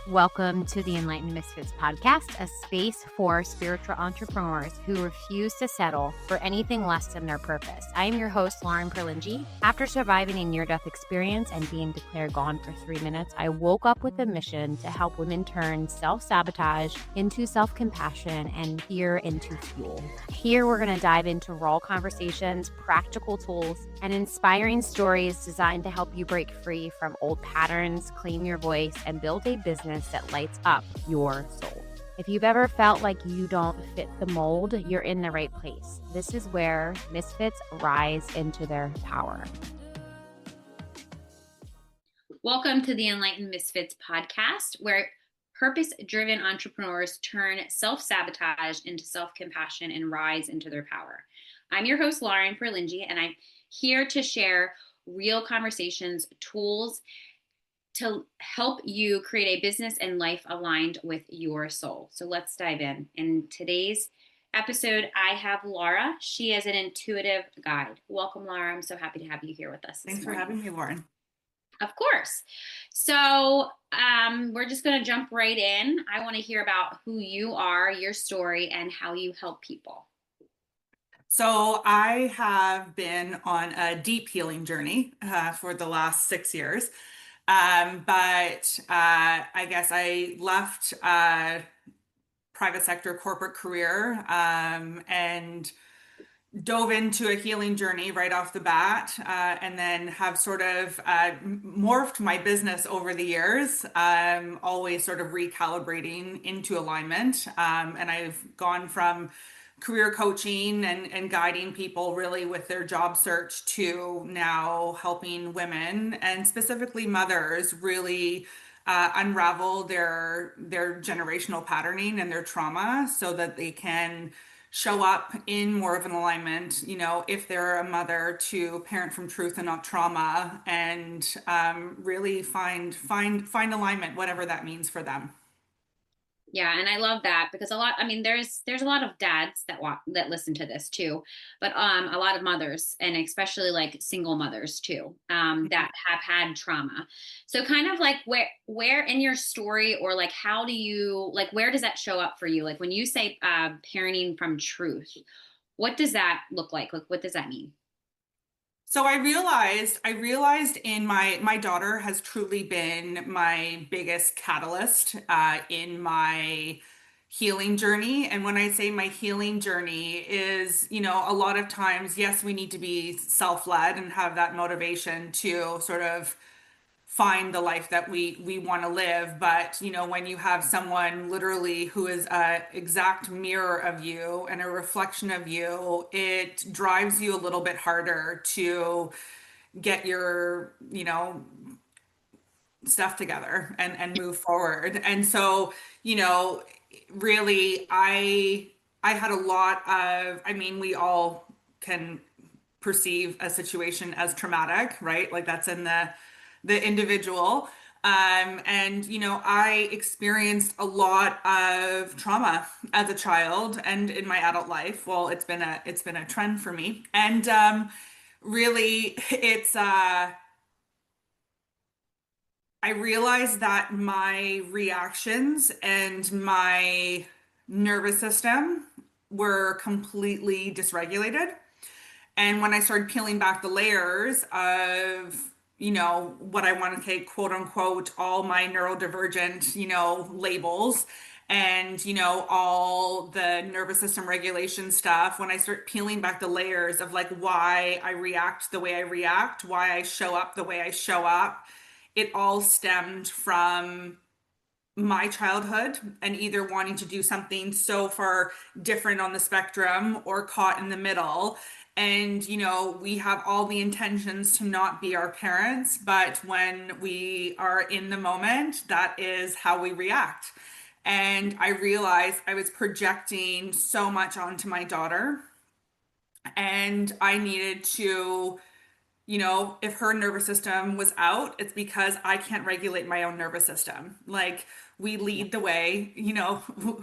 Welcome to the Enlightened Misfits podcast, a space for spiritual entrepreneurs who refuse to settle for anything less than their purpose. I am your host, Lara Bokovay. After surviving a near-death experience and being declared gone for 3 minutes, I woke up with a mission to help women turn self-sabotage into self-compassion and fear into fuel. Here, we're going to dive into raw conversations, practical tools, and inspiring stories designed to help you break free from old patterns, claim your voice, and build a business that lights up your soul. If you've ever felt like you don't fit the mold, you're in the right place. This is where Misfits rise into their power. Welcome to the Enlightened Misfits podcast, where purpose-driven entrepreneurs turn self-sabotage into self-compassion and rise into their power. I'm your host, Lara Bokovay, and I'm here to share real conversations, tools, to help you create a business and life aligned with your soul. So let's dive in. In today's episode, I have Lara. She is an intuitive guide. Welcome, Lara. I'm so happy to have you here with us this Thanks morning. for having me, Lauren. Of course. So we're just going to jump right in. I want to hear about who you are, your story, and how you help people. So I have been on a deep healing journey for the last 6 years. But I guess I left private sector corporate career and dove into a healing journey right off the bat, and then have sort of morphed my business over the years, always sort of recalibrating into alignment. And I've gone from career coaching and guiding people really with their job search to now helping women and specifically mothers really unravel their generational patterning and their trauma so that they can show up in more of an alignment, if they're a mother, to parent from truth and not trauma, and really find alignment, whatever that means for them. Yeah, and I love that because there's a lot of dads that listen to this too, but a lot of mothers and especially like single mothers too, that have had trauma. So kind of like where in your story, or like how do you, like, where does that show up for you? Like when you say parenting from truth, what does that look like? Like what does that mean? So I realized in my daughter has truly been my biggest catalyst in my healing journey. And when I say my healing journey is, a lot of times, yes, we need to be self-led and have that motivation to sort of find the life that we want to live. But when you have someone literally who is a exact mirror of you and a reflection of you, it drives you a little bit harder to get your stuff together and move forward. And so really I had a lot of, we all can perceive a situation as traumatic, right? Like that's in the individual. And I experienced a lot of trauma as a child and in my adult life. Well, it's been a trend for me. And really it's I realized that my reactions and my nervous system were completely dysregulated. And when I started peeling back the layers of, what I want to take, quote unquote, all my neurodivergent, labels and, all the nervous system regulation stuff, when I start peeling back the layers of like why I react the way I react, why I show up the way I show up, it all stemmed from my childhood and either wanting to do something so far different on the spectrum or caught in the middle. And, we have all the intentions to not be our parents, but when we are in the moment, that is how we react. And I realized I was projecting so much onto my daughter, and I needed to, if her nervous system was out, it's because I can't regulate my own nervous system. Like we lead the way,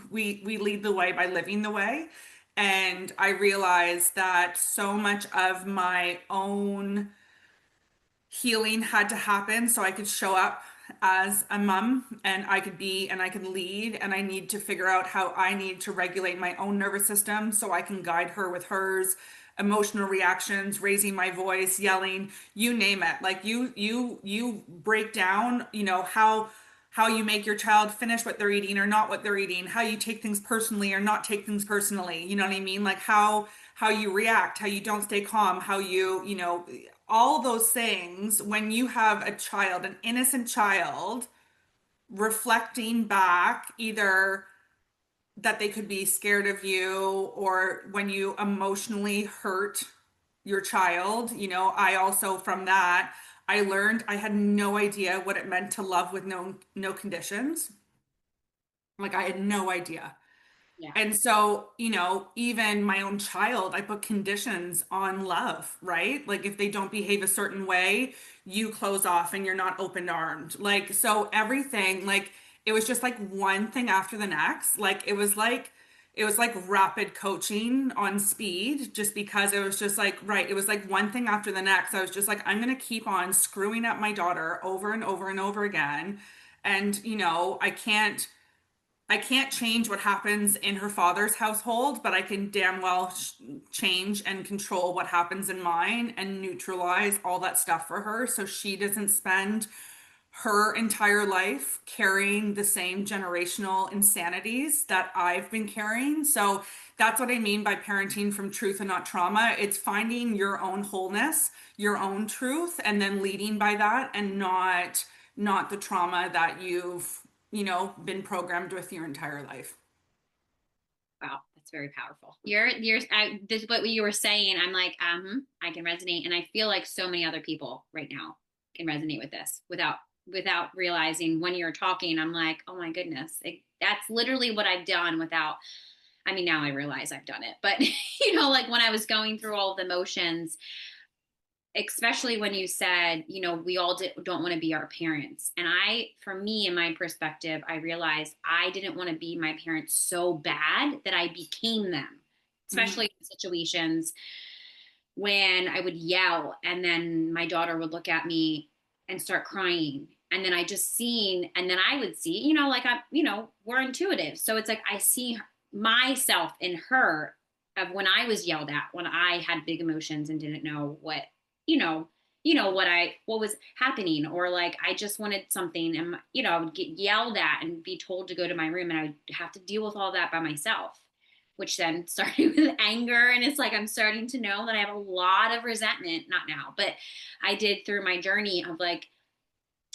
we lead the way by living the way. And I realized that so much of my own healing had to happen so I could show up as a mom, and I could lead, and I need to figure out how I need to regulate my own nervous system so I can guide her with hers, emotional reactions, raising my voice, yelling, you name it. Like you break down, how you make your child finish what they're eating or not what they're eating, how you take things personally or not take things personally. You know what I mean? Like how you react, how you don't stay calm, how all those things when you have a child, an innocent child, reflecting back either that they could be scared of you or when you emotionally hurt your child. I also from that I learned I had no idea what it meant to love with no conditions. Like I had no idea. Yeah. And so, even my own child, I put conditions on love, right? Like if they don't behave a certain way, you close off and you're not open armed. Like, so everything, like it was just like one thing after the next. Like it was like rapid coaching on speed, just because it was just like, right, it was like one thing after the next. I was just like, I'm gonna keep on screwing up my daughter over and over and over again. And, I can't change what happens in her father's household, but I can damn well change and control what happens in mine and neutralize all that stuff for her so she doesn't spend her entire life carrying the same generational insanities that I've been carrying. So that's what I mean by parenting from truth and not trauma. It's finding your own wholeness, your own truth, and then leading by that and not the trauma that you've, been programmed with your entire life. Wow, that's very powerful. This what you were saying. I'm like, I can resonate, and I feel like so many other people right now can resonate with this without realizing when you're talking. I'm like, oh my goodness, that's literally what I've done without. I mean, now I realize I've done it, but like when I was going through all the motions, especially when you said, we all don't want to be our parents. And for me, in my perspective, I realized I didn't want to be my parents so bad that I became them, Mhm. especially in situations when I would yell and then my daughter would look at me and start crying. And then and then I would see, like we're intuitive. So it's like I see myself in her of when I was yelled at, when I had big emotions and didn't know you know, what was happening, or like I just wanted something and I would get yelled at and be told to go to my room and I would have to deal with all that by myself, which then started with anger. And it's like I'm starting to know that I have a lot of resentment, not now, but I did through my journey of like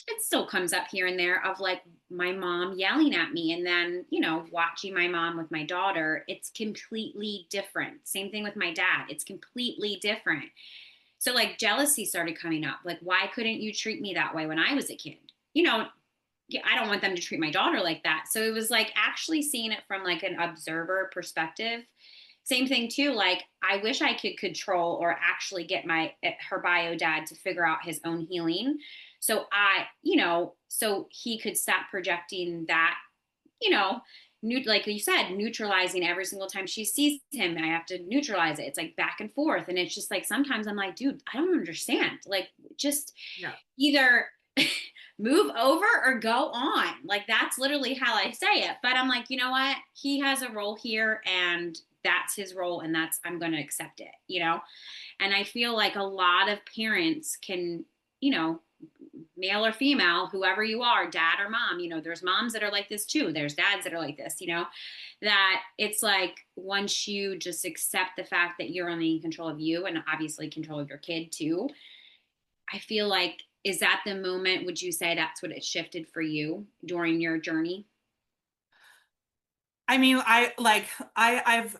it still comes up here and there of like my mom yelling at me and then watching my mom with my daughter. It's completely different. Same thing with my dad. It's completely different. So like jealousy started coming up. Like, why couldn't you treat me that way when I was a kid? I don't want them to treat my daughter like that. So it was like actually seeing it from like an observer perspective. Same thing too. Like I wish I could control or actually get her bio dad to figure out his own healing. So so he could stop projecting that, you know, like you said, neutralizing every single time she sees him. I have to neutralize it. It's like back and forth. And it's just like sometimes I'm like, dude, I don't understand. Like just Yeah. either move over or go on. Like that's literally how I say it. But I'm like, you know what? He has a role here and that's his role and I'm going to accept it. And I feel like a lot of parents can, you know, male or female, whoever you are, dad or mom, there's moms that are like this too. There's dads that are like this, that it's like once you just accept the fact that you're only in control of you and obviously control of your kid too, I feel like, is that the moment, would you say that's what it shifted for you during your journey? I mean, I have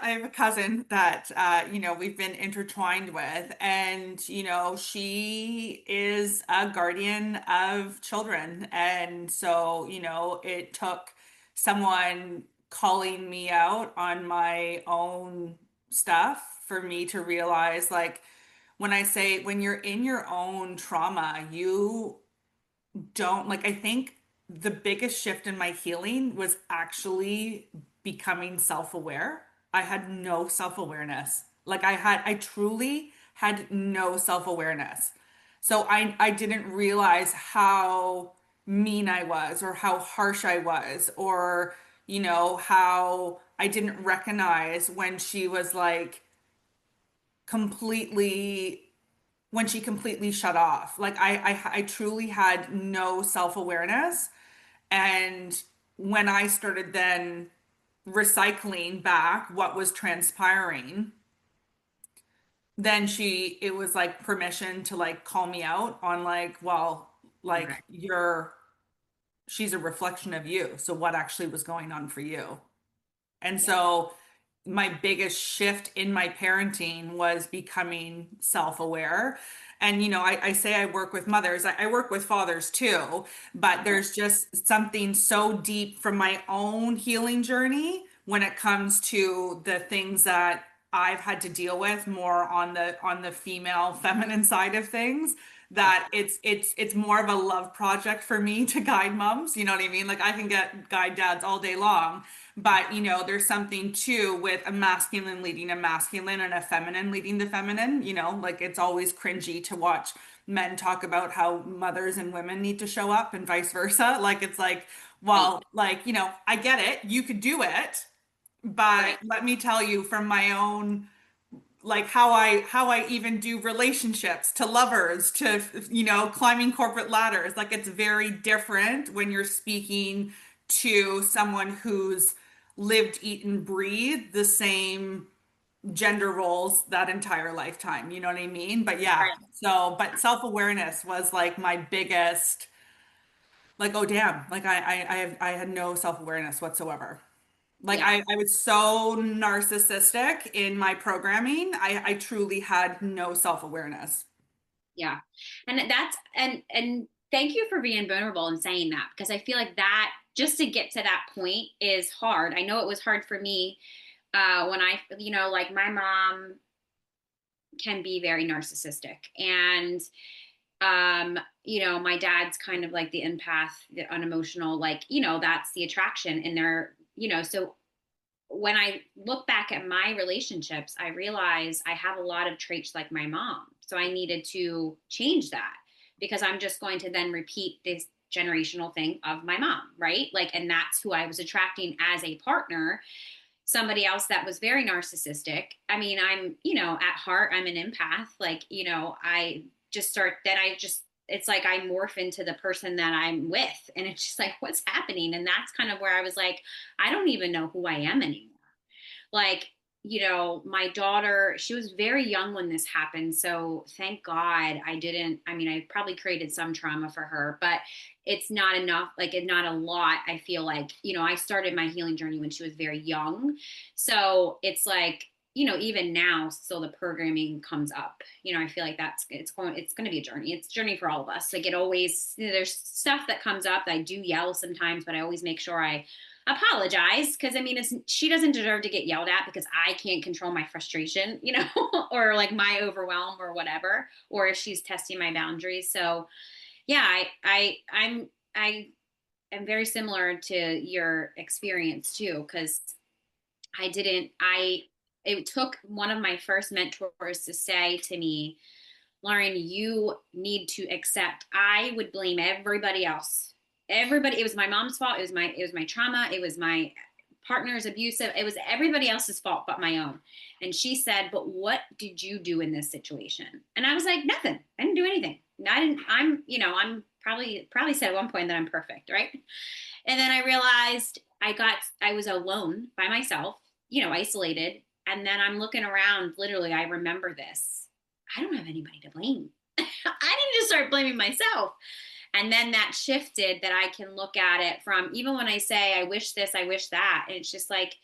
a cousin that we've been intertwined with, and she is a guardian of children, and so it took someone calling me out on my own stuff for me to realize, like, when you're in your own trauma, you don't like, I think the biggest shift in my healing was actually becoming self-aware. I had no self-awareness. Like I truly had no self-awareness. So I didn't realize how mean I was or how harsh I was or, how I didn't recognize when she was like completely when she completely shut off. Like I truly had no self-awareness. And when I started then recycling back what was transpiring, then it was like permission to like call me out on like, well, like Right. she's a reflection of you. So what actually was going on for you? And Yeah. so my biggest shift in my parenting was becoming self-aware. And, I say I work with mothers, I work with fathers too, but Okay. there's just something so deep from my own healing journey when it comes to the things that I've had to deal with more on the female feminine side of things Yeah. that it's more of a love project for me to guide moms, you know what I mean? Like I can guide dads all day long, but there's something too with a masculine leading a masculine and a feminine leading the feminine, like it's always cringy to watch men talk about how mothers and women need to show up and vice versa. Like it's like, Right. well, like, I get it, you could do it, but Right. let me tell you from my own like how I even do relationships to lovers to climbing corporate ladders, like it's very different when you're speaking to someone who's lived, eaten, breathed the same gender roles that entire lifetime, you know what I mean? But yeah, Right. so but self-awareness was like my biggest, like, oh damn, like I had no self-awareness whatsoever. Like Yeah. I was so narcissistic in my programming. I truly had no self-awareness. Yeah. And thank you for being vulnerable and saying that, because I feel like that just to get to that point is hard. I know it was hard for me when like my mom can be very narcissistic, and my dad's kind of like the empath, the unemotional, like, that's the attraction in there, so when I look back at my relationships, I realize I have a lot of traits like my mom. So I needed to change that, because I'm just going to then repeat this generational thing of my mom, right? Like, and that's who I was attracting as a partner, somebody else that was very narcissistic. I mean, I'm, at heart, I'm an empath. Like, it's like I morph into the person that I'm with. And it's just like, what's happening? And that's kind of where I was like, I don't even know who I am anymore. Like, my daughter, she was very young when this happened. So thank God I didn't. I mean, I probably created some trauma for her, but it's not enough, like, it's not a lot. I feel like, I started my healing journey when she was very young. So it's like, even now, still the programming comes up. I feel like it's going to be a journey. It's a journey for all of us. Like it always, there's stuff that comes up that I do yell sometimes, but I always make sure I apologize, because I mean, she doesn't deserve to get yelled at because I can't control my frustration, or like my overwhelm or whatever, or if she's testing my boundaries. So yeah, I am very similar to your experience too, because I didn't I it took one of my first mentors to say to me, Lauren, you need to accept. I would blame everybody else. Everybody, it was my mom's fault. It was my trauma. It was my partner's abusive. It was everybody else's fault but my own. And she said, but what did you do in this situation? And I was like, nothing. I didn't do anything. I'm probably said at one point that I'm perfect, right? And then I realized I was alone by myself, isolated. And then I'm looking around, literally, I remember this. I don't have anybody to blame. I need to start blaming myself. And then that shifted, that I can look at it from, even when I say, I wish this, I wish that. And it's just like,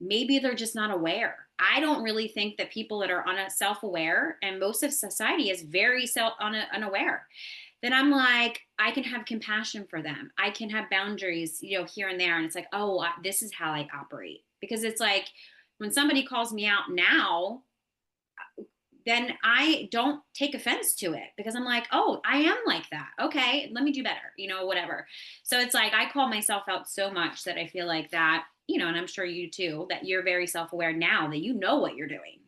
maybe they're just not aware. I don't really think that people that are self-aware, and most of society is very unaware, then I'm like, I can have compassion for them. I can have boundaries, here and there. And it's like, oh, this is how I operate. Because it's like, when somebody calls me out now, then I don't take offense to it, because I'm like, oh, I am like that. Okay, let me do better, whatever. So it's like, I call myself out so much that I feel like that, and I'm sure you too, that you're very self-aware now, that you know what you're doing.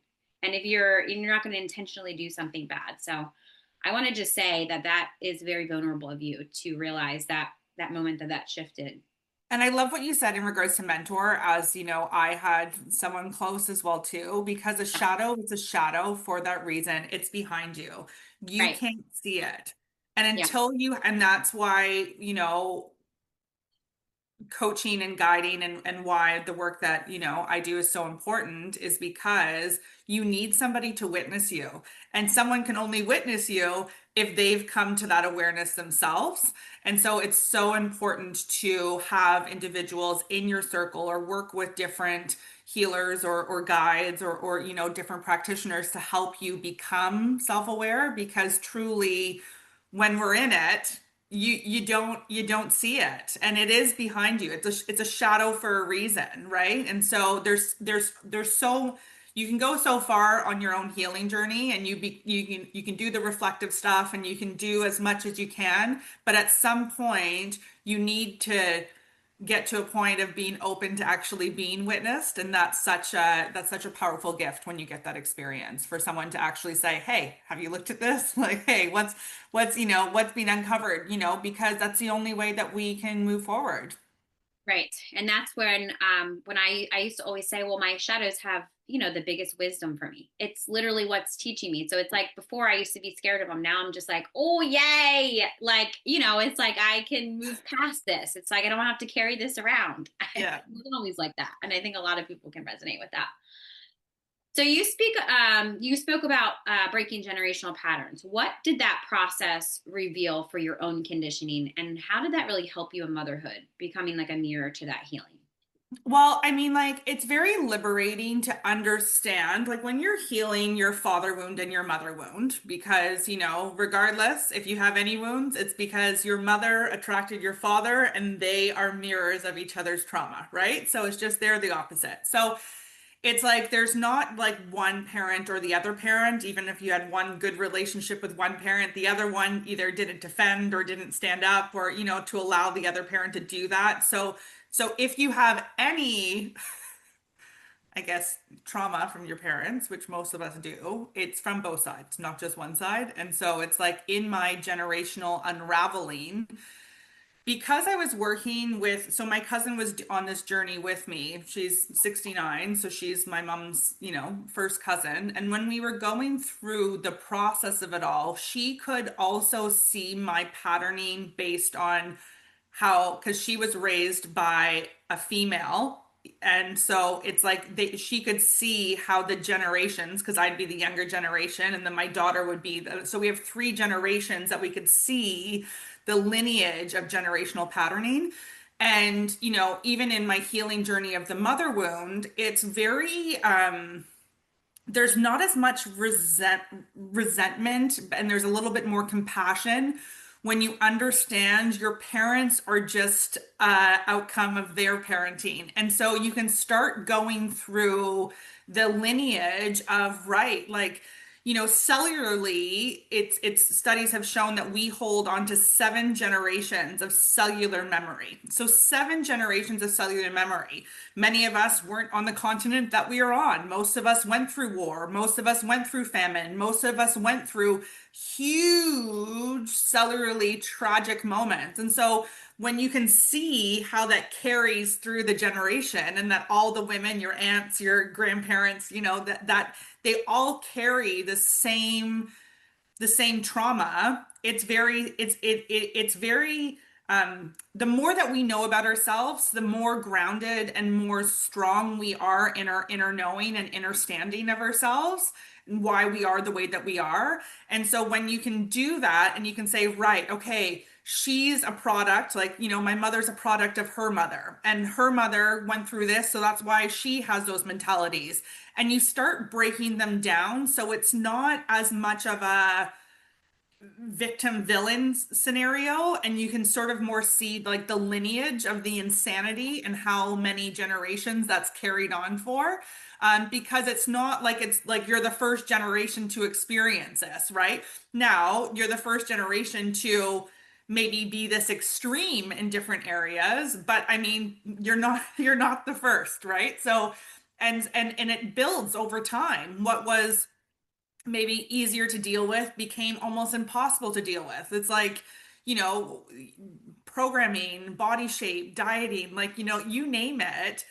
And if you're not going to intentionally do something bad. So I want to just say that that is very vulnerable of you to realize that that moment that that shifted. And I love what you said in regards to mentor, as I had someone close as well too, because a shadow is a shadow for that reason. It's behind you. You Right. can't see it. And Yeah. and that's why, coaching and guiding and why the work that I do is so important is because you need somebody to witness you, and someone can only witness you if they've come to that awareness themselves. And so it's so important to have individuals in your circle or work with different healers or guides or different practitioners to help you become self-aware, because truly when we're in it, you don't see it, and it is behind you. It's a shadow for a reason, right? And so there's so you can go so far on your own healing journey, and you can do the reflective stuff, and you can do as much as you can, but at some point you need to get to a point of being open to actually being witnessed. And that's such a powerful gift when you get that experience, for someone to actually say, hey, have you looked at this? Like, hey, what's being uncovered, because that's the only way that we can move forward. Right. And that's when I used to always say, well, my shadows have, the biggest wisdom for me. It's literally what's teaching me. So it's like before I used to be scared of them. Now I'm just like, oh yay. Like, it's like I can move past this. It's like I don't have to carry this around. I Yeah. wasn't always like that. And I think a lot of people can resonate with that. So you spoke about breaking generational patterns. What did that process reveal for your own conditioning, and how did that really help you in motherhood, becoming like a mirror to that healing? Well, I mean, like, it's very liberating to understand, like, when you're healing your father wound and your mother wound, because, regardless if you have any wounds, it's because your mother attracted your father and they are mirrors of each other's trauma, right? So it's just they're the opposite. So it's like there's not like one parent or the other parent. Even if you had one good relationship with one parent, the other one either didn't defend or didn't stand up, or to allow the other parent to do that. So if you have any, I guess, trauma from your parents, which most of us do, it's from both sides, not just one side. And so it's like in my generational unraveling, because I was working with, so my cousin was on this journey with me. She's 69, so she's my mom's, first cousin. And when we were going through the process of it all, she could also see my patterning based on how, because she was raised by a female. And so it's like she could see how the generations, because I'd be the younger generation, and then my daughter would be so we have three generations that we could see the lineage of generational patterning. And, even in my healing journey of the mother wound, it's very, there's not as much resentment, and there's a little bit more compassion when you understand your parents are just outcome of their parenting. And so you can start going through the lineage of, right, like, cellularly, it's studies have shown that we hold on to 7 generations of cellular memory. So 7 generations of cellular memory. Many of us weren't on the continent that we are on. Most of us went through war. Most of us went through famine. Most of us went through huge cellularly tragic moments. And so when you can see how that carries through the generation, and that all the women, your aunts, your grandparents, that they all carry the same trauma. It's very the more that we know about ourselves, the more grounded and more strong we are in our inner knowing and inner standing of ourselves, and why we are the way that we are. And so when you can do that and you can say, right, okay, she's a product, like, my mother's a product of her mother, and her mother went through this, so that's why she has those mentalities. And you start breaking them down, so it's not as much of a victim villains scenario, and you can sort of more see like the lineage of the insanity and how many generations that's carried on for. Because it's like you're the first generation to experience this, right? Now you're the first generation to maybe be this extreme in different areas, but I mean, you're not the first, right? So and it builds over time. What was maybe easier to deal with became almost impossible to deal with. It's like, you know, programming, body shape, dieting, like, you name it,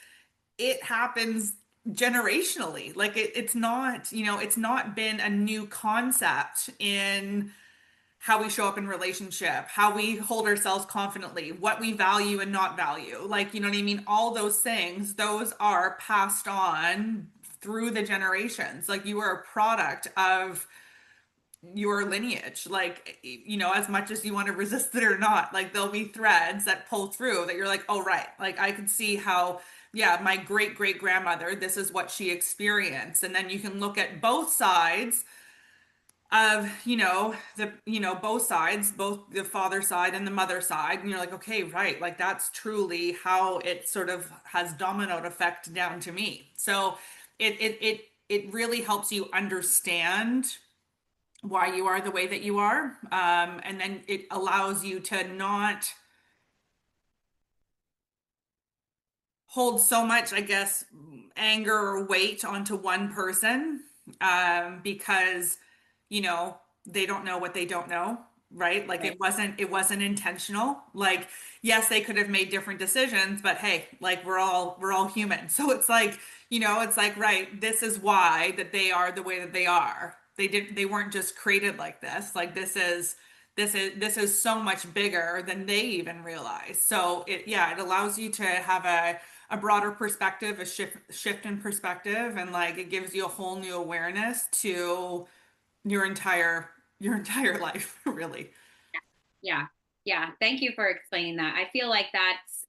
it happens generationally. Like it's not, it's not been a new concept in how we show up in relationship, how we hold ourselves confidently, what we value and not value. Like, you know what I mean? All those things, those are passed on through the generations. Like you are a product of your lineage. Like, as much as you want to resist it or not, like there'll be threads that pull through that you're like, oh, right. Like I could see how, yeah, my great great grandmother, this is what she experienced. And then you can look at both sides of both sides, both the father side and the mother side, and you're like, okay, right, like that's truly how it sort of has domino effect down to me. So it really helps you understand why you are the way that you are, and then it allows you to not hold so much, I guess, anger or weight onto one person, because, they don't know what they don't know, right? Like Right. it wasn't intentional. Like, yes, they could have made different decisions, but hey, like we're all human. So it's like, it's like, right, this is why that they are the way that they are. They weren't just created like this. Like this is so much bigger than they even realize. So it allows you to have a broader perspective, a shift in perspective, and like it gives you a whole new awareness to your entire life, really. Yeah. Yeah. Thank you for explaining that. I feel like that's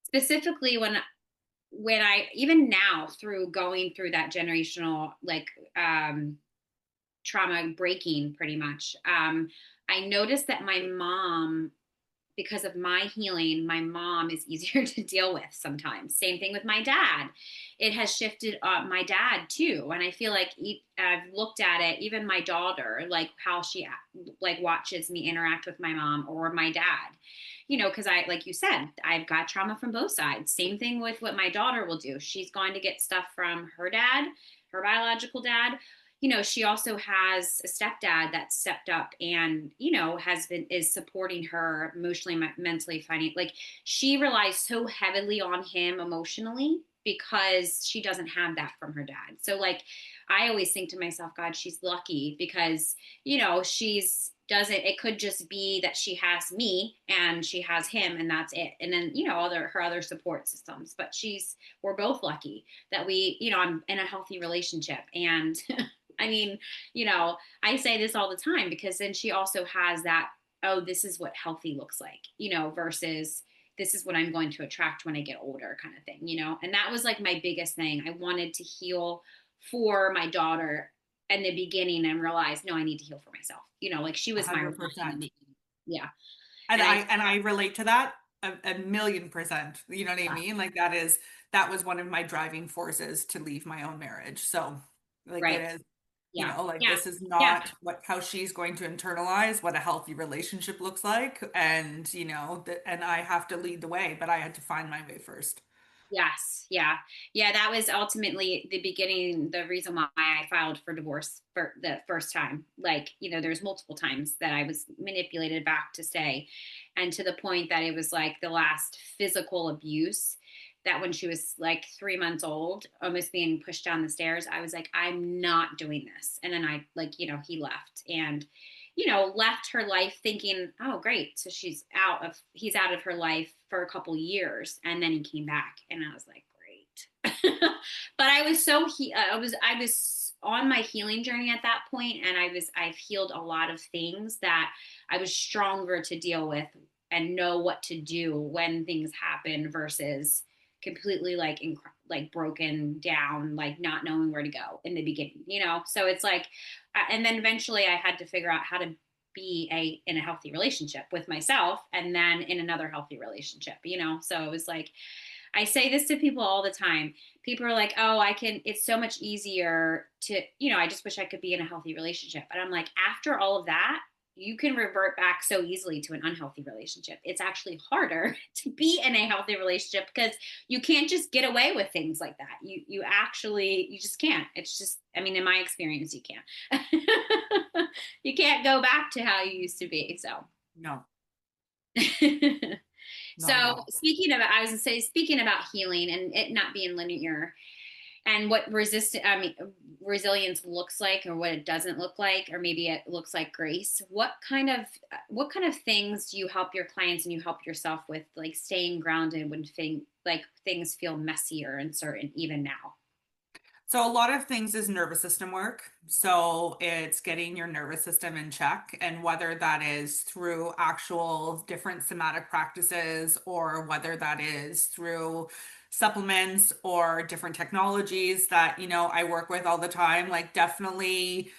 specifically when I even now through going through that generational like trauma breaking pretty much. I noticed that my mom, because of my healing, my mom is easier to deal with sometimes. Same thing with my dad. It has shifted my dad too. And I feel like I've looked at it, even my daughter, like how she like watches me interact with my mom or my dad. Because like you said, I've got trauma from both sides. Same thing with what my daughter will do. She's going to get stuff from her dad, her biological dad. She also has a stepdad that stepped up and, is supporting her emotionally, mentally, financially. Like she relies so heavily on him emotionally because she doesn't have that from her dad. So like, I always think to myself, God, she's lucky because, she's doesn't, it could just be that she has me and she has him and that's it. And then, her other support systems, but we're both lucky that I'm in a healthy relationship. And I mean, I say this all the time because then she also has that, oh, this is what healthy looks like, versus this is what I'm going to attract when I get older kind of thing. And that was like my biggest thing. I wanted to heal for my daughter in the beginning and realized, no, I need to heal for myself. Like she was my reflection in the 100%. beginning. Yeah. And And I I, and I relate to that a million percent. You know what I yeah, mean? Like that was one of my driving forces to leave my own marriage. So like it right. is, Yeah. like Yeah. this is Yeah. not how she's going to internalize what a healthy relationship looks like. And and I have to lead the way, but I had to find my way first. Yes. Yeah. Yeah. That was ultimately the beginning, the reason why I filed for divorce for the first time. Like, there's multiple times that I was manipulated back to stay. And to the point that it was like the last physical abuse that when she was like 3 months old, almost being pushed down the stairs, I was like, I'm not doing this. And then I like, he left and, left her life thinking, oh, great. So he's out of her life for a couple years. And then he came back and I was like, great. But I was I was on my healing journey at that point, and I've healed a lot of things that I was stronger to deal with and know what to do when things happen versus completely like broken down, like not knowing where to go in the beginning. So it's like, and then eventually I had to figure out how to be in a healthy relationship with myself and then in another healthy relationship. So it was like, I say this to people all the time. People are like, oh, it's so much easier to, I just wish I could be in a healthy relationship. And I'm like, after all of that, you can revert back so easily to an unhealthy relationship. It's actually harder to be in a healthy relationship because you can't just get away with things like that. You just can't. It's just, I mean, in my experience, you can't. You can't go back to how you used to be. So No, not at so all. I was gonna say, speaking about healing and it not being linear, and what resilience looks like, or what it doesn't look like, or maybe it looks like grace. What kind of things do you help your clients and you help yourself with, like staying grounded when things feel messy or uncertain even now? So a lot of things is nervous system work. So it's getting your nervous system in check, and whether that is through actual different somatic practices or whether that is through supplements or different technologies that, I work with all the time, like definitely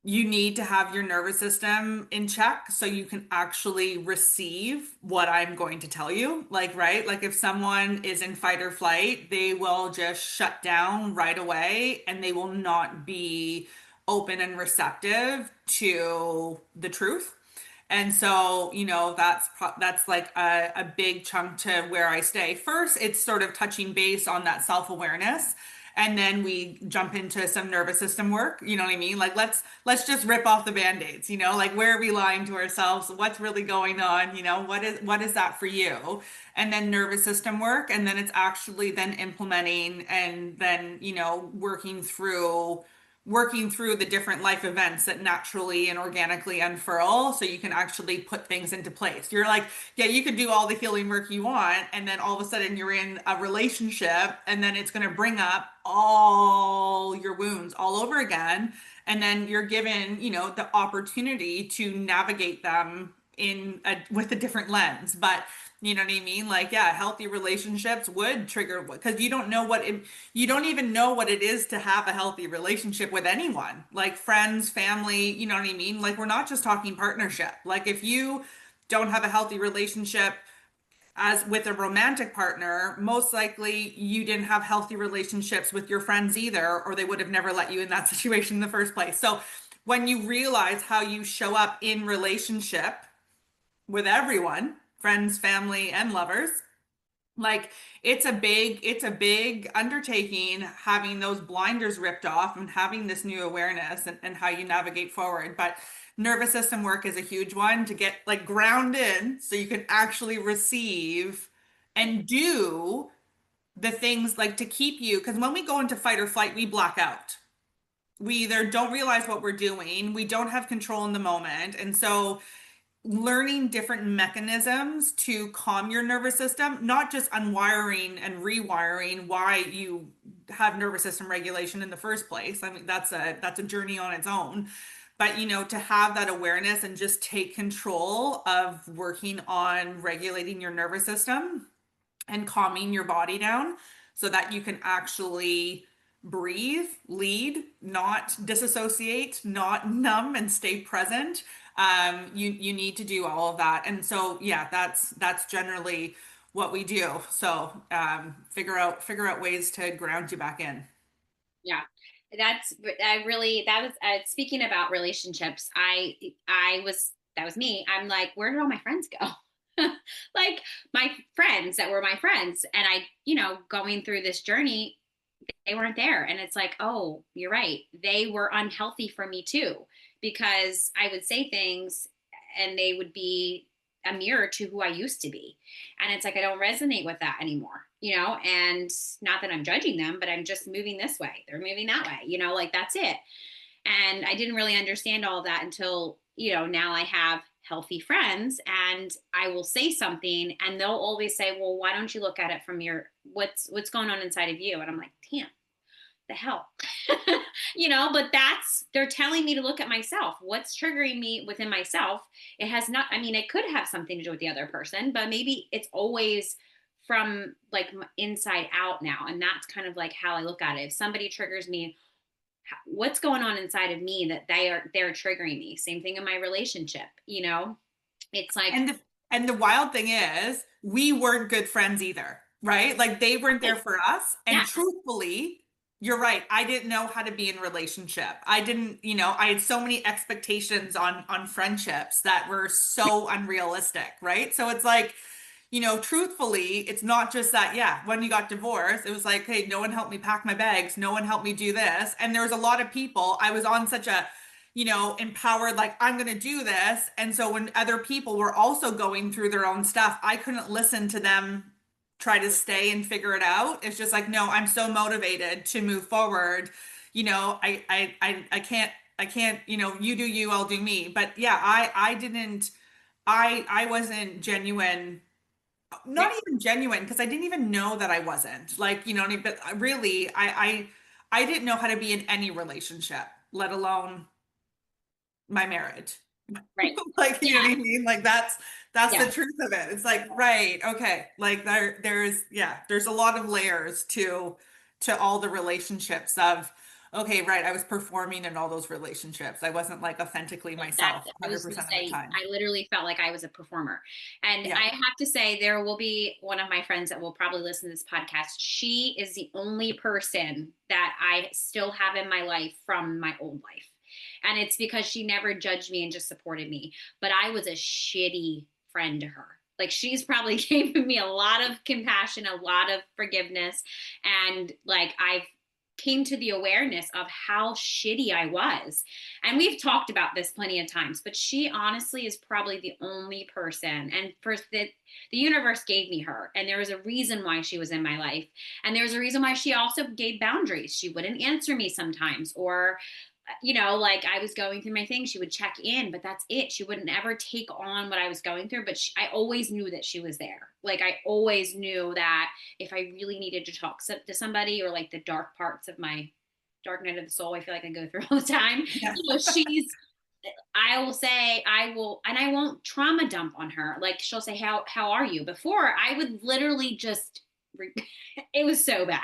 you need to have your nervous system in check so you can actually receive what I'm going to tell you. Like, right? Like, if someone is in fight or flight, they will just shut down right away and they will not be open and receptive to the truth. And so, that's like a big chunk to where I stay. First, it's sort of touching base on that self-awareness. And then we jump into some nervous system work. You know what I mean? Like let's just rip off the band-aids, like where are we lying to ourselves? What's really going on? What is that for you? And then nervous system work. And then it's actually then implementing and then, working through the different life events that naturally and organically unfurl so you can actually put things into place. You're like, yeah, you could do all the healing work you want, and then all of a sudden you're in a relationship, and then it's going to bring up all your wounds all over again. And then you're given, the opportunity to navigate them with a different lens. But you know what I mean? Like, yeah, healthy relationships would trigger because you don't even know what it is to have a healthy relationship with anyone, like friends, family, you know what I mean? Like, we're not just talking partnership. Like, if you don't have a healthy relationship as with a romantic partner, most likely you didn't have healthy relationships with your friends either, or they would have never let you in that situation in the first place. So, when you realize how you show up in relationship with everyone, friends, family, and lovers. Like it's a big undertaking having those blinders ripped off and having this new awareness and how you navigate forward. But nervous system work is a huge one to get like grounded so you can actually receive and do the things like to keep you. Because when we go into fight or flight, we black out. We either don't realize what we're doing, we don't have control in the moment. And so learning different mechanisms to calm your nervous system, not just unwiring and rewiring why you have nervous system regulation in the first place. I mean, that's a journey on its own. But to have that awareness and just take control of working on regulating your nervous system and calming your body down so that you can actually breathe, lead, not disassociate, not numb, and stay present. You need to do all of that. And so yeah, that's generally what we do. So figure out ways to ground you back in. Yeah. That was speaking about relationships. That was me. I'm like, where did all my friends go? Like my friends that were my friends. And going through this journey, they weren't there. And it's like, oh, you're right. They were unhealthy for me too, because I would say things and they would be a mirror to who I used to be. And it's like, I don't resonate with that anymore, and not that I'm judging them, but I'm just moving this way. They're moving that way, like that's it. And I didn't really understand all of that until, now I have healthy friends and I will say something and they'll always say, well, why don't you look at it from what's going on inside of you? And I'm like, damn, the hell. But they're telling me to look at myself. What's triggering me within myself? It has not, I mean, it could have something to do with the other person, but maybe it's always from like inside out now. And that's kind of like how I look at it. If somebody triggers me, what's going on inside of me that they're triggering me? Same thing in my relationship, it's like, And the wild thing is, we weren't good friends either, right? Like they weren't there for us. And yeah, truthfully, You're right. I didn't know how to be in relationship. I didn't, I had so many expectations on friendships that were so unrealistic, right? So it's like, truthfully, it's not just that, yeah, when you got divorced, it was like, hey, no one helped me pack my bags, no one helped me do this. And there was a lot of people, I was on such a, empowered, like, I'm going to do this. And so when other people were also going through their own stuff, I couldn't listen to them try to stay and figure it out. It's just like, no, I'm so motivated to move forward. I can't, you do you, I'll do me. But yeah, I wasn't genuine, not even genuine, because I didn't even know that I wasn't, like, what I mean? But really, I didn't know how to be in any relationship, let alone my marriage. Right. Like, you know what I mean? Like that's Yeah. the truth of it. It's like, right, okay. Like there's a lot of layers to all the relationships of, okay, right, I was performing in all those relationships. I wasn't like authentically myself That's, I was going to 100% of the say, time. I literally felt like I was a performer. And Yeah. I have to say, there will be one of my friends that will probably listen to this podcast. She is the only person that I still have in my life from my old life. And it's because she never judged me and just supported me. But I was a shitty friend to her. Like, she's probably given me a lot of compassion, a lot of forgiveness. And like, I've came to the awareness of how shitty I was. And we've talked about this plenty of times, but she honestly is probably the only person. And first, the universe gave me her, and there was a reason why she was in my life. And there was a reason why she also gave boundaries. She wouldn't answer me sometimes, or like I was going through my thing, she would check in, but that's it. She wouldn't ever take on what I was going through, but I always knew that she was there. Like, I always knew that if I really needed to talk to somebody, or like the dark parts of my dark night of the soul, I feel like I go through all the time. Yeah. I will say, and I won't trauma dump on her. Like, she'll say, how are you? Before, I would literally just, it was so bad.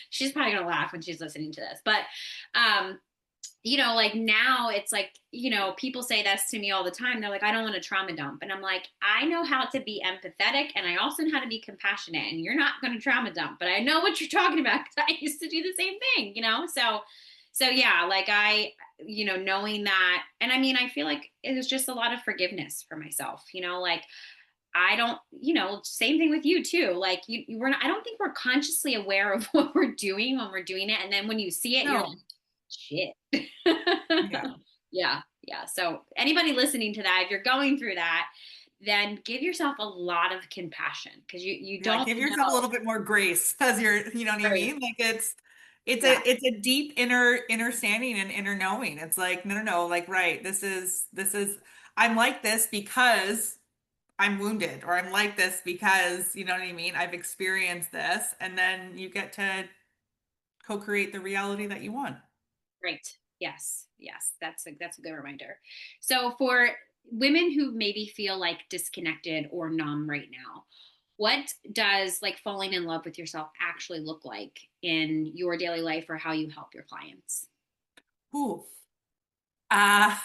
She's probably going to laugh when she's listening to this, but, like now it's like, people say this to me all the time. They're like, I don't want to trauma dump. And I'm like, I know how to be empathetic, and I also know how to be compassionate, and you're not going to trauma dump, but I know what you're talking about because I used to do the same thing, So yeah, like knowing that, and I mean, I feel like it was just a lot of forgiveness for myself, like I don't, same thing with you too. Like we're not, I don't think we're consciously aware of what we're doing when we're doing it. And then when you see it, you're like, No. shit. Yeah. Yeah. Yeah. So anybody listening to that, if you're going through that, then give yourself a lot of compassion, because you Yeah, don't give yourself a know. little bit more grace as you're, you know what I Right. mean? Like Yeah. it's a deep inner standing and inner knowing. It's like, no, no, no, like, right, this is I'm like this because I'm wounded, or I'm like this because, you know what I mean? I've experienced this, and then you get to co-create the reality that you want. Right. Yes. Yes. That's a good reminder. So for women who maybe feel like disconnected or numb right now, what does like falling in love with yourself actually look like in your daily life, or how you help your clients? Ooh. Uh,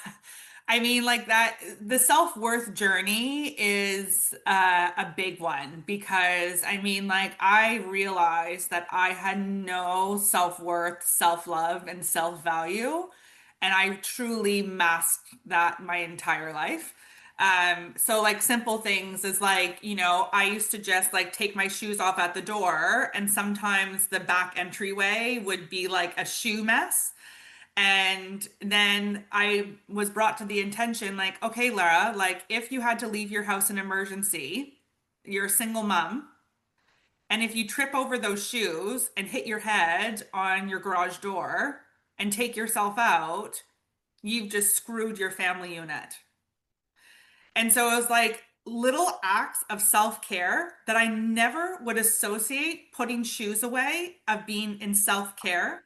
I mean, like that, the self-worth journey is a big one, because I mean, like, I realized that I had no self-worth, self-love, and self-value, and I truly masked that my entire life. So like simple things is like, I used to just like take my shoes off at the door, and sometimes the back entryway would be like a shoe mess. And then I was brought to the intention, like, okay, Lara, like, if you had to leave your house in emergency, you're a single mom. And if you trip over those shoes and hit your head on your garage door and take yourself out, you've just screwed your family unit. And so it was like little acts of self-care that I never would associate putting shoes away of being in self-care.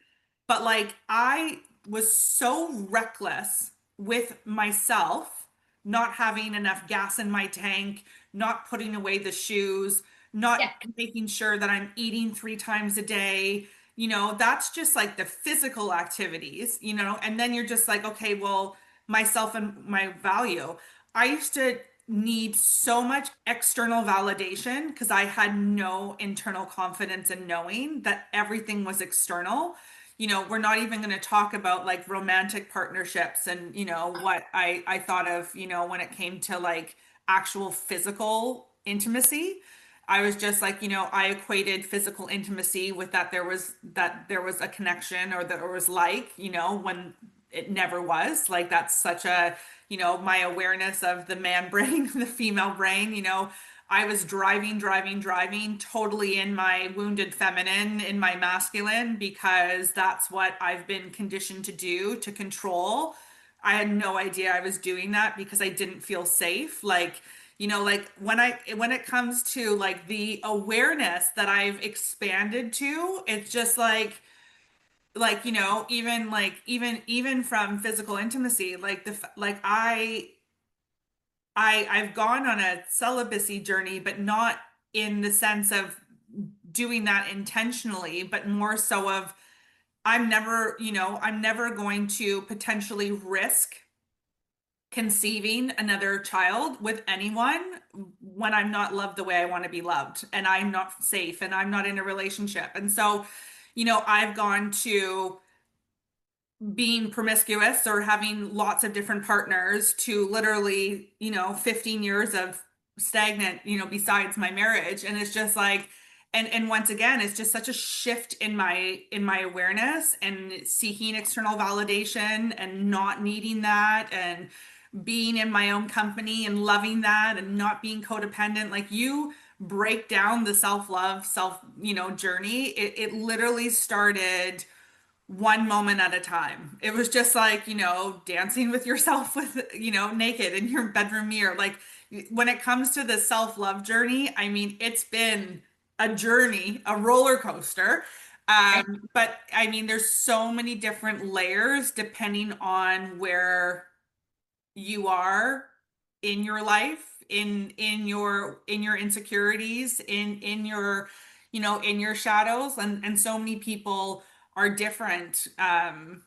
But like I was so reckless with myself, not having enough gas in my tank, not putting away the shoes, Yeah. not making sure that I'm eating 3 times a day. That's just like the physical activities, and then you're just like, okay, well, myself and my value. I used to need so much external validation because I had no internal confidence in knowing that everything was external. We're not even going to talk about like romantic partnerships and, what I thought of, when it came to like actual physical intimacy. I was just like, I equated physical intimacy with that there was a connection or that there was like, when it never was. Like that's such a, my awareness of the man brain, the female brain, I was driving, totally in my wounded feminine, in my masculine, because that's what I've been conditioned to do, to control. I had no idea I was doing that because I didn't feel safe. Like, like when it comes to like the awareness that I've expanded to, it's just like even from physical intimacy, like like I've gone on a celibacy journey, but not in the sense of doing that intentionally, but more so of I'm never going to potentially risk conceiving another child with anyone when I'm not loved the way I want to be loved and I'm not safe and I'm not in a relationship. And so, I've gone to being promiscuous or having lots of different partners to literally, 15 years of stagnant, besides my marriage. And it's just like, and once again, it's just such a shift in my awareness and seeking external validation and not needing that and being in my own company and loving that and not being codependent. Like you break down the self-love, journey. It literally started one moment at a time. It was just like, dancing with yourself with, naked in your bedroom mirror. Like when it comes to the self-love journey, I mean, it's been a journey, a roller coaster. Right. But I mean, there's so many different layers depending on where you are in your life, in your insecurities, in your in your shadows, and so many people are different, are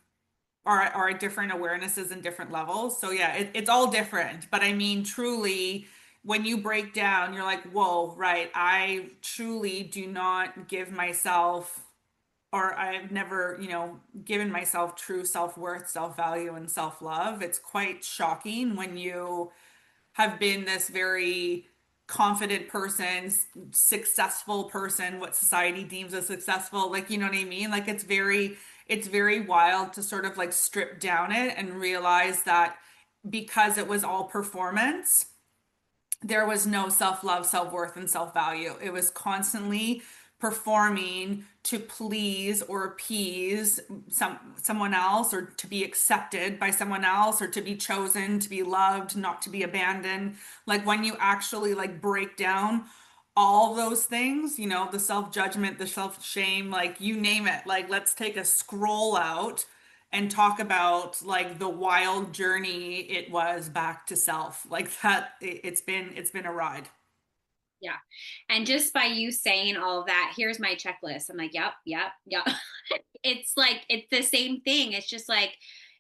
at different awarenesses and different levels. So yeah, it's all different, but I mean truly, when you break down, you're like, whoa, right, I truly do not give myself, or I've never, given myself true self-worth, self-value, and self-love. It's quite shocking when you have been this very confident person, successful person, what society deems as successful. Like, you know what I mean? Like it's very wild to sort of like strip down it and realize that because it was all performance, there was no self-love, self-worth, and self-value. It was constantly performing to please or appease someone else, or to be accepted by someone else, or to be chosen, to be loved, not to be abandoned. Like when you actually like break down all those things, the self-judgment, the self-shame, like you name it. Like let's take a scroll out and talk about like the wild journey it was back to self. Like that, it's been a ride. Yeah. And just by you saying all of that, here's my checklist. I'm like, yep, yep, yep. It's like, it's the same thing. It's just like,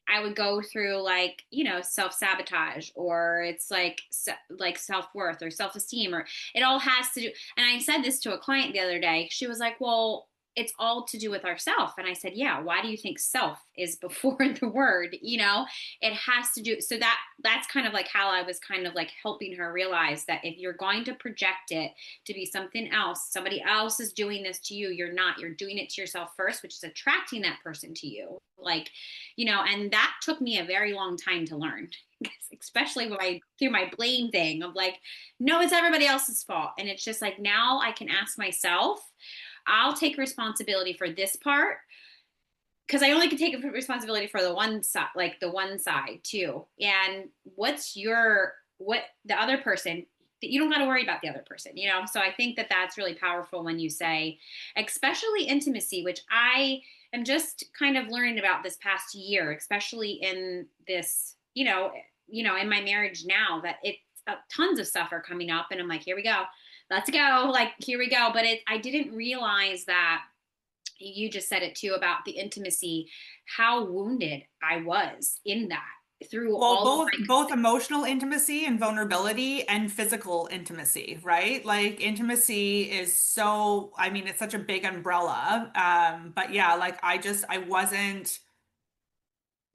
I would go through like, self-sabotage, or it's like, like self-worth or self-esteem, or it all has to do. And I said this to a client the other day. She was like, well, it's all to do with ourself. And I said, yeah, why do you think self is before the word? It has to do. So that's kind of like how I was kind of like helping her realize that if you're going to project it to be something else, somebody else is doing this to you, you're doing it to yourself first, which is attracting that person to you. Like, and that took me a very long time to learn, especially when I through my blame thing of like, no, it's everybody else's fault. And it's just like, now I can ask myself, I'll take responsibility for this part, because I only can take responsibility for the one side, like the one side too. And what the other person, that you don't got to worry about the other person. So I think that that's really powerful when you say, especially intimacy, which I am just kind of learning about this past year, especially in this, in my marriage now, that it tons of stuff are coming up, and I'm like, here we go, let's go, like here we go. But I didn't realize that, you just said it too about the intimacy, how wounded I was in that. through Well, all of both emotional intimacy and vulnerability and physical intimacy, right? Like intimacy is so, I mean, it's such a big umbrella. But yeah, like I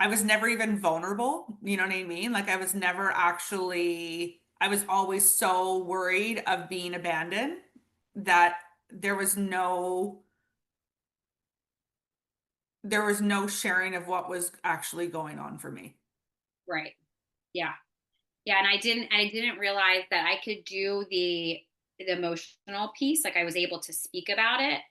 was never even vulnerable. You know what I mean? Like I was never actually, I was always so worried of being abandoned that there was no, there was no sharing of what was actually going on for me. right. Yeah. Yeah, and I didn't realize that I could do the emotional piece, like I was able to speak about it,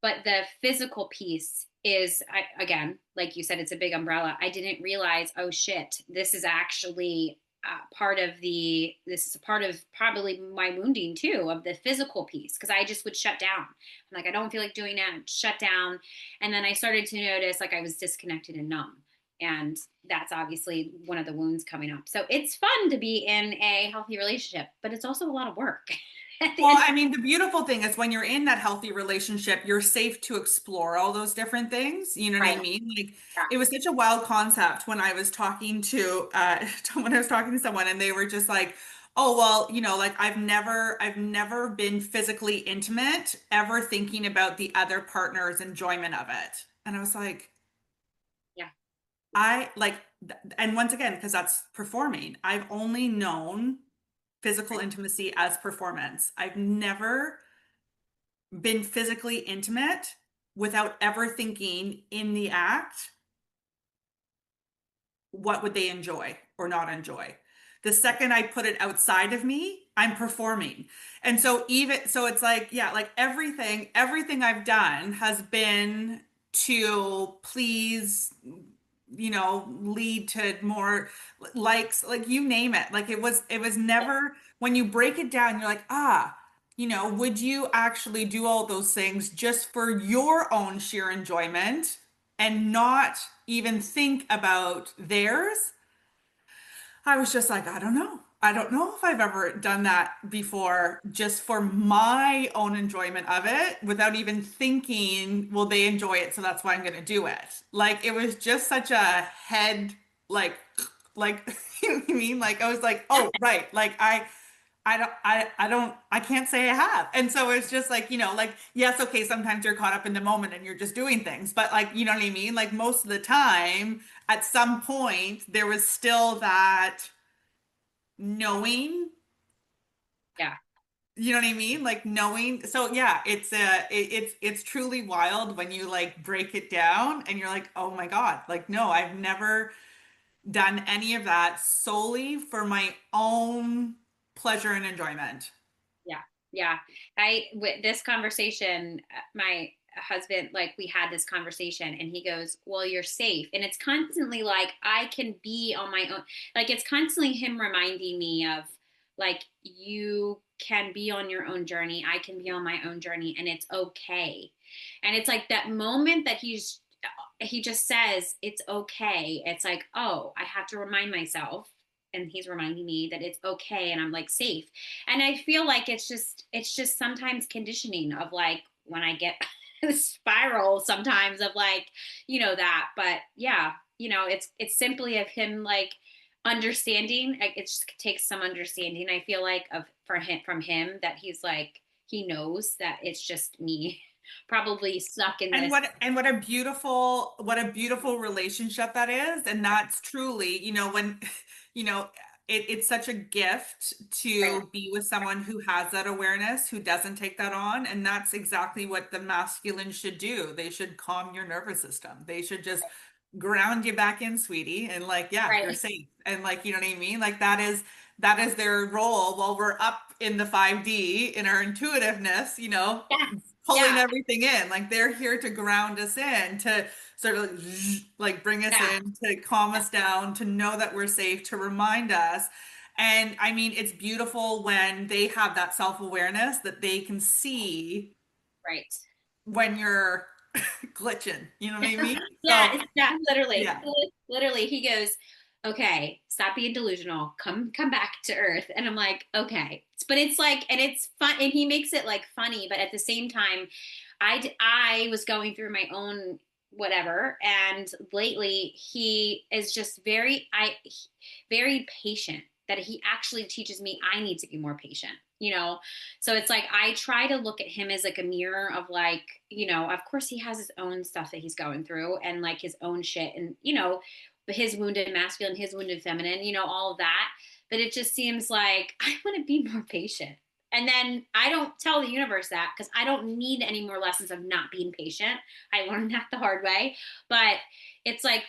but the physical piece is again, like you said, it's a big umbrella. I didn't realize, oh shit, this is actually this is a part of probably my wounding too, of the physical piece, because I just would shut down. I'm like, I don't feel like doing that, shut down. And then I started to notice like I was disconnected and numb. And that's obviously one of the wounds coming up. So it's fun to be in a healthy relationship, but it's also a lot of work. At the Well, end. I mean, the beautiful thing is when you're in that healthy relationship, you're safe to explore all those different things. You know what I Right. mean? Like Yeah. it was such a wild concept when I was talking to when I was talking to someone and they were just like, "Oh, well, you know, like I've never been physically intimate ever thinking about the other partner's enjoyment of it." And I was like, Yeah. I like and once again, because that's performing, I've only known physical Right. intimacy as performance. I've never been physically intimate without ever thinking in the act, what would they enjoy or not enjoy? The second I put it outside of me, I'm performing. And so even so it's like, yeah, like everything I've done has been to please, you know, lead to more likes, like you name it. Like it was never when you break it down, you're like, ah, you know, would you actually do all those things just for your own sheer enjoyment and not even think about theirs? I was just like, I don't know. I don't know if I've ever done that before, just for my own enjoyment of it without even thinking, will they enjoy it? So that's why I'm going to do it. Like, it was just such a head, like, you know what I mean? Like, I was like, oh, right. Like, I can't say I have. And so it's just like, you know, like, yes, okay, sometimes you're caught up in the moment and you're just doing things, but like, you know what I mean? Like most of the time, at some point, there was still that knowing, Yeah. you know what I mean? Like knowing. So yeah, it's truly wild when you like break it down and you're like, oh my God, like, no, I've never done any of that solely for my own pleasure and enjoyment. Yeah. Yeah. With this conversation, my husband, like we had this conversation and he goes, well, you're safe. And it's constantly like, I can be on my own. Like it's constantly him reminding me of like, you can be on your own journey. I can be on my own journey and it's okay. And it's like that moment that he just says, it's okay. It's like, oh, I have to remind myself. And he's reminding me that it's okay and I'm like safe. And I feel like it's just sometimes conditioning of like when I get the spiral sometimes of like, that. But yeah, it's simply of him like understanding. Like, it just takes some understanding, I feel like, of for him from him, that he's like he knows that it's just me probably stuck in And this. what a beautiful relationship that is. And that's truly, you know, when, you know, it's such a gift Right. to be with someone who has that awareness, who doesn't take that on. And that's exactly what the masculine should do. They should calm your nervous system. They should just ground you back in, sweetie, and like, yeah, you're Right. safe. And like, you know what I mean? Like that is their role while we're up in the 5D in our intuitiveness, you know, Yeah. pulling Yeah. everything in. Like they're here to ground us in, to sort of like, like bring us Yeah. in, to calm us down, to know that we're safe, to remind us. And I mean, it's beautiful when they have that self-awareness that they can see Right. when you're glitching. You know what I mean? Yeah, So yeah, literally, yeah. literally. He goes, "Okay, stop being delusional. Come back to earth." And I'm like, "Okay," but it's like, and it's fun, and he makes it like funny, but at the same time, I was going through my own whatever. And lately he is just very patient, that he actually teaches me I need to be more patient, you know? So it's like, I try to look at him as like a mirror of like, you know, of course he has his own stuff that he's going through and like his own shit and, you know, his wounded masculine, his wounded feminine, you know, all of that. But it just seems like I want to be more patient. And then I don't tell the universe that because I don't need any more lessons of not being patient. I learned that the hard way. But it's like,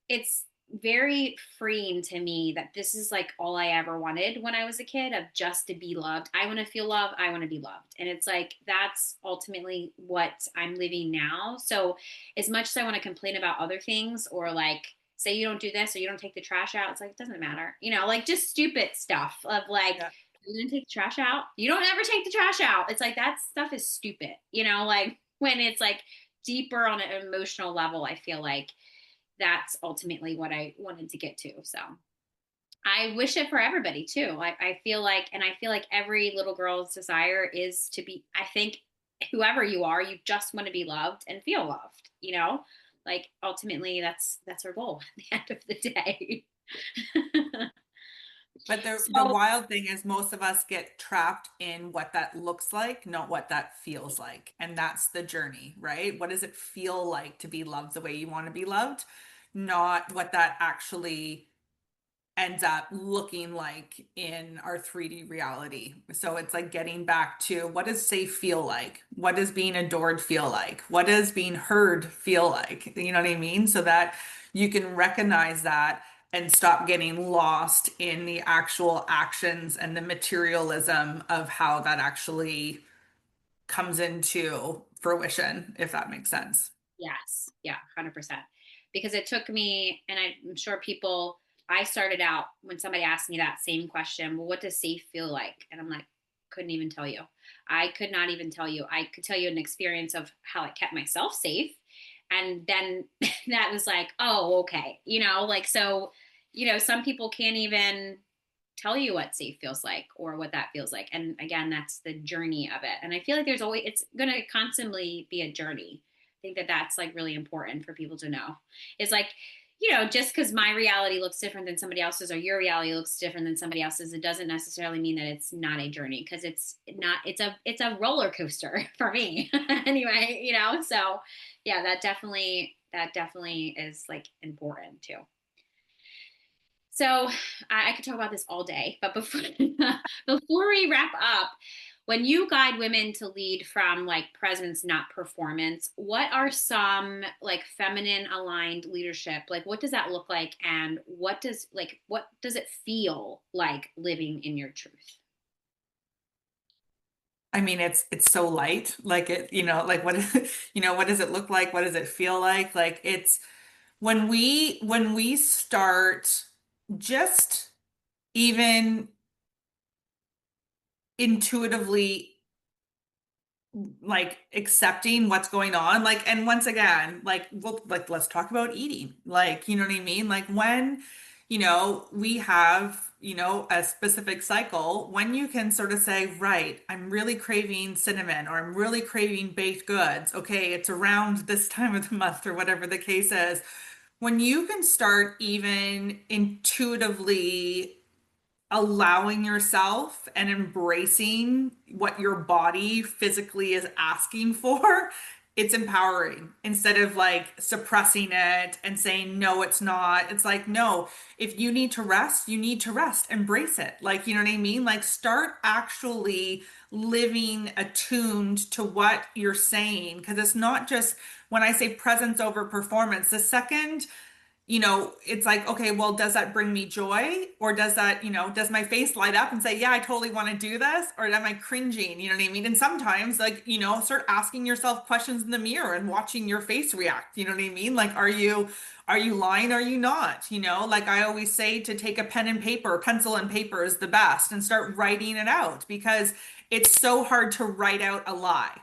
it's very freeing to me that this is like all I ever wanted when I was a kid, of just to be loved. I want to feel love. I want to be loved. And it's like, that's ultimately what I'm living now. So as much as I want to complain about other things or like, say you don't do this or you don't take the trash out, it's like, it doesn't matter, you know, like just stupid stuff of like, Yeah. you didn't take the trash out, you don't ever take the trash out. It's like, that stuff is stupid, you know, like when it's like deeper on an emotional level, I feel like that's ultimately what I wanted to get to. So I wish it for everybody too. I feel like, and I feel like every little girl's desire is to be, I think whoever you are, you just want to be loved and feel loved, you know, like ultimately that's our goal at the end of the day. But the So wild thing is most of us get trapped in what that looks like, not what that feels like. And that's the journey, right? What does it feel like to be loved the way you want to be loved? Not what that actually ends up looking like in our 3D reality. So it's like getting back to, what does safe feel like? What does being adored feel like? What does being heard feel like? You know what I mean? So that you can recognize that and stop getting lost in the actual actions and the materialism of how that actually comes into fruition, if that makes sense. yes, yeah, 100%. Because it took me, and I'm sure people, I started out when somebody asked me that same question, well, what does safe feel like? And I'm like, couldn't even tell you. I could not even tell you. I could tell you an experience of how I kept myself safe. And then that was like, oh, okay. You know, like, so, you know, some people can't even tell you what safe feels like or what that feels like. And again, that's the journey of it. And I feel like there's always, it's going to constantly be a journey. I think that that's like really important for people to know. It's like, you know, just because my reality looks different than somebody else's or your reality looks different than somebody else's, it doesn't necessarily mean that it's not a journey, because it's not, it's a roller coaster for me anyway, you know? So yeah, that definitely is like important too. So I could talk about this all day, but before before we wrap up, when you guide women to lead from like presence, not performance, what are some like feminine aligned leadership? Like, what does that look like, and what does it feel like living in your truth? I mean, it's so light. Like it, like what what does it look like? What does it feel like? Like it's when we start just even intuitively like accepting what's going on, like, and once again, like let's talk about eating, like, you know what I mean, like when we have a specific cycle, when you can sort of say, right, I'm really craving cinnamon, or I'm really craving baked goods, okay, it's around this time of the month, or whatever the case is. When you can start even intuitively allowing yourself and embracing what your body physically is asking for, it's empowering, instead of like suppressing it and saying, no, it's not. It's like, no, if you need to rest, you need to rest, embrace it. Like, you know what I mean? Like, start actually living attuned to what you're saying. Because it's not just when I say presence over performance, the second it's like, okay, well, does that bring me joy? Or does that, does my face light up and say, yeah, I totally want to do this? Or am I cringing? You know what I mean? And sometimes, like, start asking yourself questions in the mirror and watching your face react. You know what I mean? Like, are you lying? Are you not? Like I always say, to take a pen and paper, pencil and paper is the best, and start writing it out, because it's so hard to write out a lie.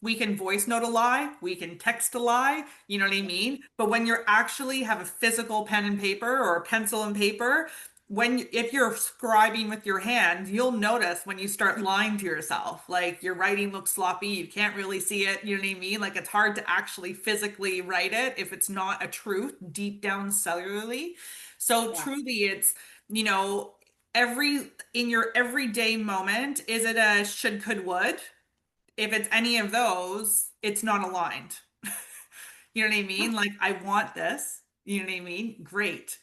We can voice note a lie, we can text a lie, you know what I mean? But when you're actually have a physical pen and paper or a pencil and paper, if you're scribing with your hand, you'll notice when you start lying to yourself, like your writing looks sloppy, you can't really see it, you know what I mean? Like it's hard to actually physically write it if it's not a truth deep down cellularly. So Yeah. truly it's, you know, in your everyday moment, is it a should, could, would? If it's any of those, it's not aligned. You know what I mean? Like I want this, you know what I mean? Great.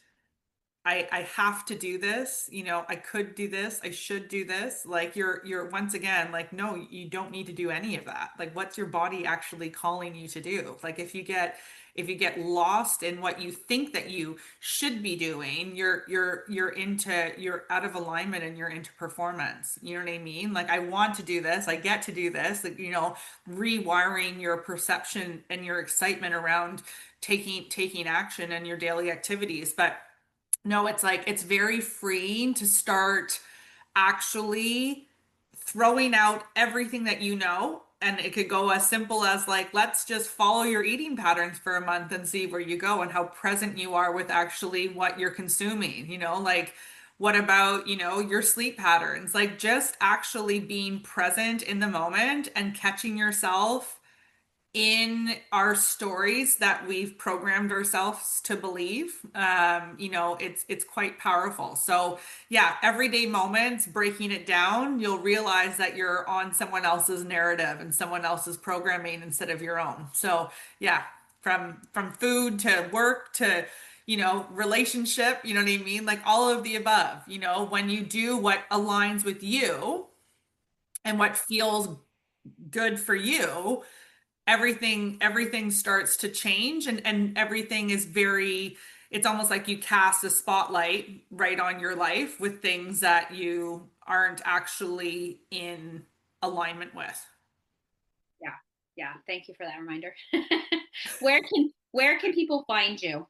I have to do this, you know, I could do this, I should do this. Like you're once again like, no, you don't need to do any of that. Like what's your body actually calling you to do? Like if you get lost in what you think that you should be doing, you're out of alignment and you're into performance. You know what I mean? Like I want to do this, I get to do this, like, you know, rewiring your perception and your excitement around taking action in your daily activities. But no, it's like it's very freeing to start actually throwing out everything that you know. And it could go as simple as like, let's just follow your eating patterns for a month and see where you go and how present you are with actually what you're consuming. You know, like what about, you know, your sleep patterns? Like just actually being present in the moment and catching yourself in our stories that we've programmed ourselves to believe. You know, it's quite powerful. So yeah, everyday moments, breaking it down, you'll realize that you're on someone else's narrative and someone else's programming instead of your own. So yeah, from food to work to, you know, relationship, you know what I mean? Like all of the above, you know, when you do what aligns with you and what feels good for you, everything starts to change, and everything is very, it's almost like you cast a spotlight right on your life with things that you aren't actually in alignment with. Yeah. Yeah. Thank you for that reminder. Where can people find you?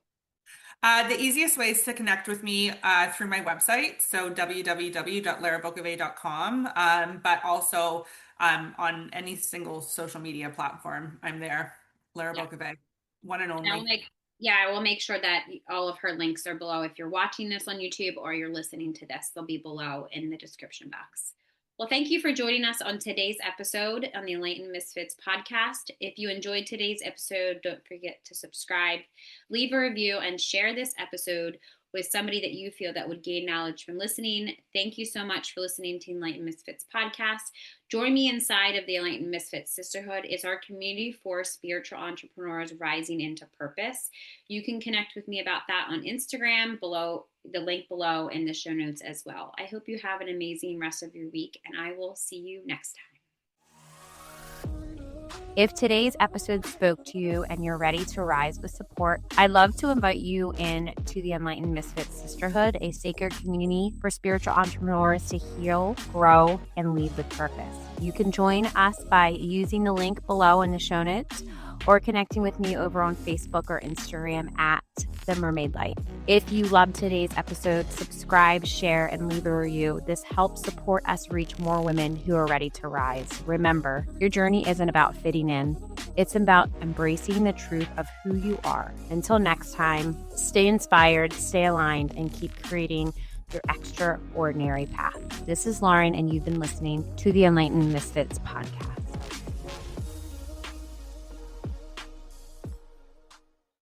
The easiest way is to connect with me through my website, so www.larabokovay.com, but also on any single social media platform, I'm there. Lara Yeah. Bokovay, one and And only. I will make sure that all of her links are below. If you're watching this on YouTube or you're listening to this, they'll be below in the description box. Well, thank you for joining us on today's episode on the Enlightened Misfits podcast. If you enjoyed today's episode, don't forget to subscribe, leave a review, and share this episode with somebody that you feel that would gain knowledge from listening. Thank you so much for listening to Enlightened Misfits podcast. Join me inside of the Enlightened Misfits Sisterhood. It's our community for spiritual entrepreneurs rising into purpose. You can connect with me about that on Instagram, below the link below in the show notes as well. I hope you have an amazing rest of your week, and I will see you next time. If today's episode spoke to you and you're ready to rise with support, I'd love to invite you in to the Enlightened Misfits Sisterhood, a sacred community for spiritual entrepreneurs to heal, grow, and lead with purpose. You can join us by using the link below in the show notes or connecting with me over on Facebook or Instagram at The Mermaid Light. If you loved today's episode, subscribe, share, and leave a review. This helps support us reach more women who are ready to rise. Remember, your journey isn't about fitting in. It's about embracing the truth of who you are. Until next time, stay inspired, stay aligned, and keep creating your extraordinary path. This is Lauren, and you've been listening to the Enlightened Misfits podcast.